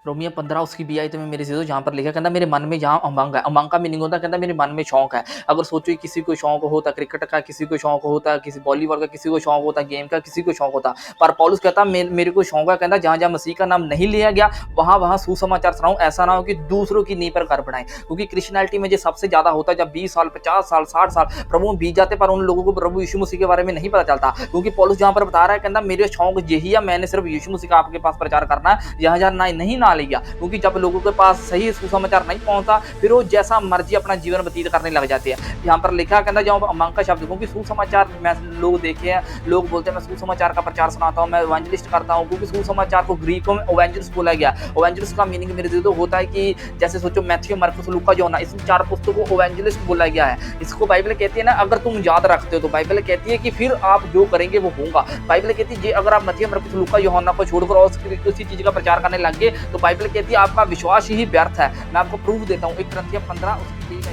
Romeo 15 उसकी BI तुम्हें मेरे ज़ीज़ो जहाँ पर लिखा कहता मेरे मन में जहाँ उमंग है, उमंग का मीनिंग होता है कहता मेरे मन में शौक है। अगर सोचो किसी को शौक होता क्रिकेट का, किसी को शौक होता किसी वॉलीबॉल का, किसी को शौक होता गेम का, किसी को शौक होता। पर पौलुस कहता मेरे को शौक है कहता जहाँ-जहाँ मसीह का नाम नहीं लिया गया, वहाँ-वहाँ सुसमाचार सुनाऊँ, ऐसा ना हो कि दूसरों की नींव पर घर बढ़ाएँ। क्योंकि क्रिश्चियनिटी में ये सबसे ज़्यादा होता है जब 20 साल, 50 साल, 60 साल प्रभु में बीत जाते पर उन लोगों को प्रभु यीशु मसीह के बारे में नहीं पता चलता। क्योंकि पौलुस जहाँ पर बता रहा है कहता मेरे शौक यही है, मैंने सिर्फ यीशु मसीह का आपके पास प्रचार करना है, यहाँ-जहाँ ना नहीं ना लिया। क्योंकि जब लोगों के पास सही सुसमाचार नहीं पहुंचता, फिर वो जैसा मर्जी अपना जीवन व्यतीत करने लग जाते हैं। यहाँ पर लिखा कहता जो उमंग का शब्द, क्योंकि सुसमाचार मैं लोग देखे हैं, लोग बोलते हैं मैं सुसमाचार का प्रचार सुनाता हूँ, मैं इवेंजलिस्ट करता हूँ। क्योंकि सुसमाचार को ग्रीकों में इवेंजलिस्ट बोला गया। इवेंजलिस्ट का मीनिंग मेरे तो होता है कि जैसे सोचो मैथ्यू, मार्कस, लूका, यूहन्ना, इन 4 पुस्तकों को इवेंजलिस्ट बोला गया है। इसको बाइबल कहती है ना, अगर तुम याद रखते हो तो बाइबल कहती है कि फिर आप जो करेंगे वो होगा। बाइबल कहती है अगर आप मैथ्यू, मार्कस, लूका, यूहन्ना को छोड़कर और किसी चीज का प्रचार करने लग गए तो बाइबल कहती है आपका विश्वास ही व्यर्थ है। मैं आपको प्रूफ देता हूँ, 1 कुरिन्थियों 15 उसकी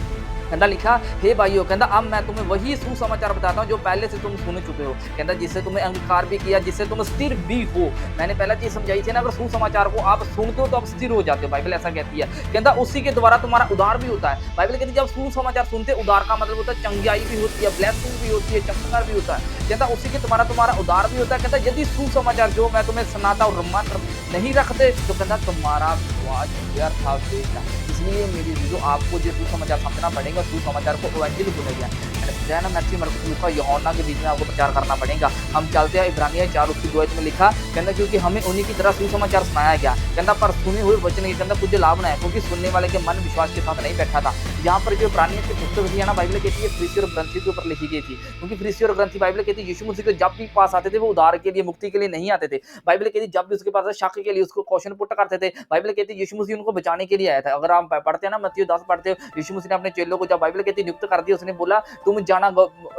कहता लिखा हे भाइयों कहता अब मैं तुम्हें वही सुसमाचार बताता हूँ जो पहले से तुम सुन चुके हो। कहता जिससे तुम्हें अंगीकार भी किया, जिससे तुम स्थिर भी हो। मैंने पहले चीज समझाई थी ना, अगर सुसमाचार को आप सुनते हो तो आप स्थिर हो जाते हो, बाइबल ऐसा कहती है। कहता उसी के द्वारा तुम्हारा उद्धार भी होता है। बाइबल कहती है जब सुसमाचार सुनते उद्धार का मतलब होता है चंगाई भी होती है, ब्लेसिंग भी होती है, चमत्कार भी होता है। कहता उसी के द्वारा तुम्हारा उद्धार भी होता है। कहता यदि सुसमाचार जो मैं तुम्हें सुनाता और नहीं रखते तो कहता तुम्हारा विश्वास व्यर्थ था। इसलिए मेरी जो आपको जो सुसमाचार समझना पड़ेगा, सुसमाचार को इवेंजली बोला गया है ना, मैथ्यू, मार्कस, लूका, यूहन्ना के बीच में आपको प्रचार करना पड़ेगा। हम चलते हैं इब्रानियों 4 उसकी 2 में लिखा कहता क्योंकि हमें उन्हीं की तरह सुसमाचार सुनाया गया। कहता पर सुने हुए वचन के कहता कुछ लाभ ना है, क्योंकि सुनने वाले के मन विश्वास के साथ नहीं बैठा था। यहाँ पर जो इब्रानियों की पुस्तक थी ना, बाइबल कहती है फरीसी और ग्रंथी के ऊपर लिखी गई थी। क्योंकि फरीसी और ग्रंथी बाइबल कहती है यीशु मसीह के जब भी पास आते थे वो उद्धार के लिए, मुक्ति के लिए नहीं आते थे। बाइबल कहती है जब भी उसके पास शक के लिए उसको क्वेश्चन पुट करते थे, बाइबल कहती है यीशु मसीह उनको बचाने के लिए आया था। अगर आप पढ़ते हैं ना मत्ती 10 पढ़ते हो, यीशु मसीह ने अपने चेलों को जब बाइबल कहती है नियुक्त कर दिया, उसने बोला तुम जाना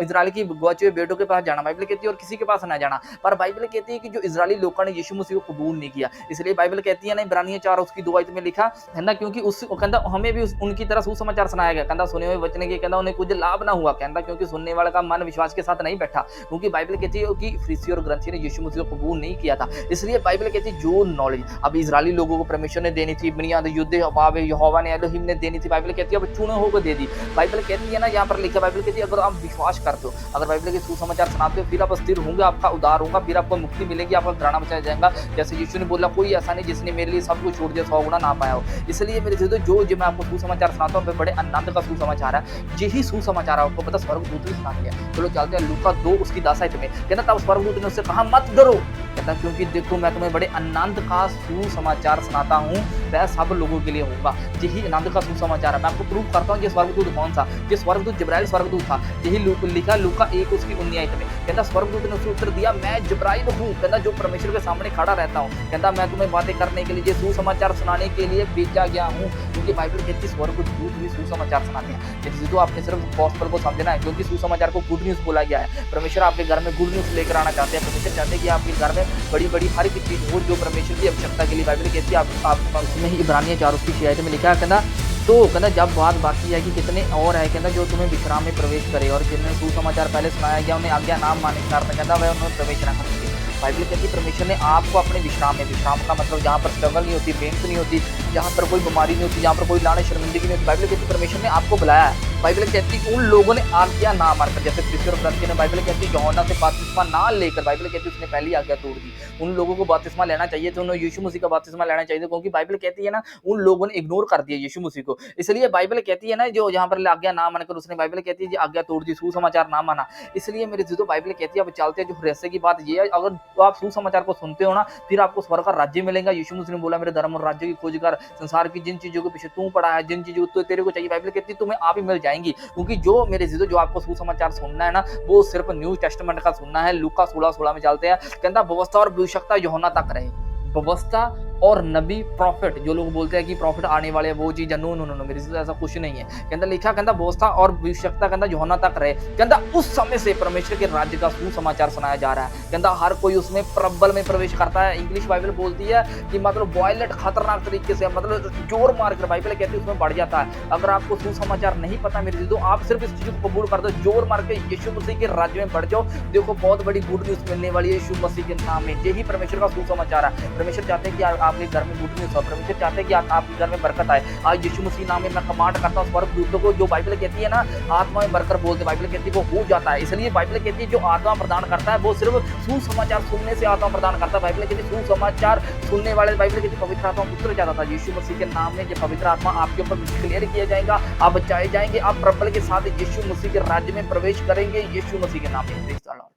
इजराइल की गवाचे हुए बेटों के पास जाना, बाइबल कहती है और किसी के पास ना जाना। पर बाइबल कहती है कि जो इजरायली लोगों ने यीशु मसीह को कबूल नहीं किया, इसलिए बाइबल कहती है ना इब्रानियों 4 उसकी 2 में लिखा है ना, क्योंकि उस कहता हमें भी उनकी तरह सुसमाचार सुनाया गया। कहता सुने हुए वचन के कहता उन्हें कुछ लाभ ना हुआ, कहता क्योंकि सुनने वाले का मन विश्वास के साथ नहीं बैठा। क्योंकि बाइबल कहती है कि फरीसी और ग्रंथी ने यीशु मसीह को कबूल नहीं किया था। इसलिए बाइबल कहती है जो नॉलेज अब इजरायली लोगों को परमेश्वर ने देनी थी, बुनियाद युद्ध यहोवा ने एलोहिम ने देनी थी, बाइबल कहती है अब चुने होकर दे दी। बाइबल कहती है ना यहाँ पर लिखा, बाइबल कहती है अगर आप विश्वास करते हो, अगर बाइबल के सुसमाचार सुनाते हो, फिर आप स्थिर होंगे, आपका उद्धार होगा, फिर आपको मुक्ति मिलेगी, आपका घराना बचाया जाएगा। जैसे यीशु ने बोला कोई ऐसा नहीं जिसने मेरे लिए सब कुछ छोड़ दिया 100 गुना ना पाया हो। इसलिए मेरे जो मैं आपको सुसमाचार सुनाता हूँ बड़े आनंद का सुसमाचार है। यही सुसमाचार आपको पता स्वर्गदूत भी सुनाती है। चलो चलते हैं लूका 2 उसकी 10 में कहना तब स्वर्गदूत ने उससे कहा मत डरो, कहता क्योंकि देखो मैं तुम्हें बड़े आनंद का सुसमाचार सुनाता हूँ, वह सब लोगों के लिए होगा। यही आनंद का सुसमाचार है। मैं आपको प्रूव करता हूँ ये स्वर्गदूत कौन सा, ये स्वर्गदूत जिब्राइल स्वर्गदूत था। यही लिखा लूका 1 उसकी 19 में कहता स्वर्गदूत ने उसे उत्तर दिया मैं जिब्राइल हूँ, कहता जो परमेश्वर के सामने खड़ा रहता हूँ, कहता मैं तुम्हें बातें करने के लिए सुसमाचार सुनाने के लिए भेजा गया हूँ। क्योंकि बाइबल कहती है स्वर्गदूत भी सुसमाचार सुनाते हैं। तो आपने सिर्फ गॉस्पेल को समझना है, क्योंकि सुसमाचार को गुड न्यूज बोला गया है। परमेश्वर आपके घर में गुड न्यूज लेकर आना चाहते हैं। परमेश्वर चाहते हैं कि आपके घर में बड़ी बड़ी हर एक चीज हो जो परमेश्वर की आवश्यकता के लिए। बाइबल कहती है आप उसमें ही इब्रानियों 4 उसकी 6 में लिखा है कहता तो कहता जब बात बाकी है कि कितने और है कहता जो तुम्हें विश्राम में प्रवेश करे, और जिन्हें सुसमाचार पहले सुनाया गया उन्हें आज्ञा नाम मानने के कारण कहता वह उन्होंने प्रवेश न कर सके। बाइबल कहती परमेश्वर ने आपको अपने विश्राम में, विश्राम का मतलब जहाँ पर स्ट्रगल नहीं होती, मेहनत नहीं होती, जहाँ पर कोई बीमारी नहीं होती, जहाँ पर कोई लाने शर्मिंदगी नहीं होती, बाइबल कहती परमेश्वर ने आपको बुलाया है। बाइबल कहती उन लोगों ने आज्ञा ना मानकर, जैसे फरीसी और ग्रंथी ने बाइबल कहती यूहन्ना से बपतिस्मा ना लेकर, बाइबल कहती उसने पहली आज्ञा तोड़ दी। उन लोगों को बपतिस्मा लेना चाहिए था, उन्हें यीशु मसीह का बपतिस्मा लेना चाहिए, क्योंकि बाइबल कहती है ना उन लोगों ने इग्नोर कर दिया यीशु मसीह को। इसलिए बाइबल कहती है ना जो यहाँ पर आज्ञा ना मानकर उसने, बाइबल कहती है आज्ञा तोड़ दी, सुसमाचार ना माना। इसलिए मेरे जीतो बाइबल कहती है अब चलते हैं जो रहस्य की बात ये है, अगर आप सुसमाचार को सुनते हो ना फिर आपको स्वर्ग का राज्य मिलेगा। यीशु मसीह ने बोला मेरे धर्म और राज्य की खोज कर, संसार की जिन चीजों के पीछे तू पड़ा है, जिन चीजों को तेरे को चाहिए, बाइबल कहती है तुम्हें आप ही मिल जाएंगी। क्योंकि जो मेरे जीतो जो आपको सुसमाचार सुनना है ना वो सिर्फ न्यू टेस्टामेंट का सुनना है। लूका 16:16 में चलते हैं कहता व्यवस्था और भविष्यवक्ता यूहन्ना तक रहे। व्यवस्था और नबी प्रॉफिट, जो लोग बोलते हैं कि प्रॉफिट आने वाले हैं वो चीज नो नो नो नो मेरे से ऐसा कुछ नहीं है। कहता लिखा कहता व्यवस्था और भविष्यवक्ता कहता यूहन्ना तक रहे। कहता उस समय से परमेश्वर के राज्य का सुसमाचार सुनाया जा रहा है। कहता हर कोई उसमें प्रबल में प्रवेश करता है। इंग्लिश बाइबल बोलती है कि मतलब वॉयलेंट खतरनाक तरीके से, मतलब जोर मारकर, बाइबल कहती है उसमें बढ़ जाता है। अगर आपको सुसमाचार नहीं पता मेरे लिए तो आप सिर्फ इस चीज को कबूल कर दो, जोर मार के यीशु मसीह के राज्य में बढ़ जाओ। देखो बहुत बड़ी गुड न्यूज मिलने वाली है यीशु मसीह के नाम में। यही परमेश्वर का सुसमाचार है। परमेश्वर चाहते हैं कि आपके घर में बूटी में परमेश्वर चाहते हैं कि आपके घर में बरकत आए। आज यीशु मसीह नाम में मैं कमांड करता हूँ स्वर्गदूतों को, जो बाइबल कहती है ना आत्मा में बरकत बोलते, बाइबल कहती है वो हो जाता है। इसलिए बाइबल कहती है जो आत्मा प्रदान करता है वो सिर्फ सुसमाचार सुनने से आत्मा प्रदान करता है। बाइबल कहती है सुसमाचार सुनने वाले, बाइबल कहती है पवित्र आत्मा उतर जाता था। यीशु मसीह के नाम में जो पवित्र आत्मा आपके ऊपर डिक्लेयर किया जाएगा, आप बचाए जाएंगे, आप प्रबल के साथ यीशु मसीह के राज्य में प्रवेश करेंगे। यीशु मसीह के नाम में।